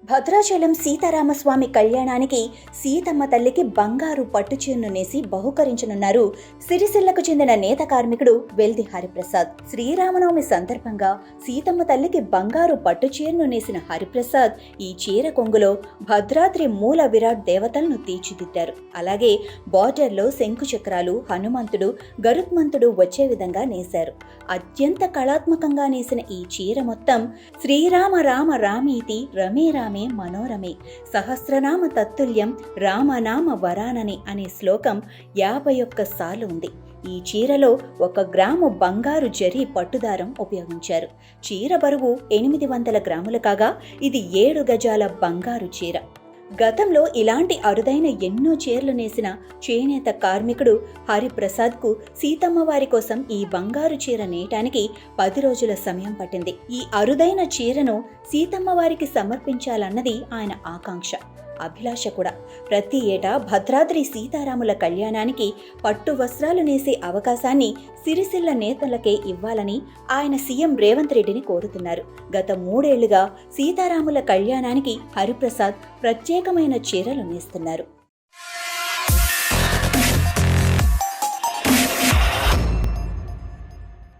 భద్రాచలం సీతారామస్వామి కళ్యాణానికి సీతమ్మ తల్లికి బంగారు పట్టుచీరను నేసి బహుకరించనున్నారు సిరిసిల్లకు చెందిన నేత కార్మికుడు వెల్ది హరిప్రసాద్. శ్రీరామనవమి సందర్భంగా సీతమ్మ తల్లికి బంగారు పట్టుచీరను నేసిన హరిప్రసాద్ ఈ చీర కొంగులో భద్రాద్రి మూల విరాట్ దేవతలను తీర్చిదిద్దారు. అలాగే బార్డర్లో శంకు చక్రాలు, హనుమంతుడు, గరుత్మంతుడు వచ్చే విధంగా నేశారు. అత్యంత కళాత్మకంగా నేసిన ఈ చీర మొత్తం శ్రీరామ రామ రామీతి రమే రామే మనోరమే సహస్రనామ తత్తుల్యం రామనామ వరానని అనే శ్లోకం 51 సార్లు ఉంది. ఈ చీరలో 1 గ్రాము బంగారు జరీ పట్టుదారం ఉపయోగించారు. చీర బరువు 800 గ్రాములు కాగా ఇది 7 గజాల బంగారు చీర. గతంలో ఇలాంటి అరుదైన ఎన్నో చీరలు నేసిన చేనేత కార్మికుడు హరిప్రసాద్కు సీతమ్మ వారి కోసం ఈ బంగారు చీర నేయటానికి 10 రోజుల సమయం పట్టింది. ఈ అరుదైన చీరను సీతమ్మ వారికి సమర్పించాలన్నది ఆయన ఆకాంక్ష, అభిలాష కూడా. ప్రతి ఏటా భద్రాద్రి సీతారాముల కళ్యాణానికి పట్టు వస్త్రాలు నేసే అవకాశాన్ని సిరిసిల్ల నేతలకే ఇవ్వాలని ఆయన సీఎం రేవంత్ రెడ్డిని కోరుతున్నారు. గత 3 ఏళ్లుగా సీతారాముల కళ్యాణానికి హరిప్రసాద్ ప్రత్యేకమైన చీరలు నేస్తున్నారు.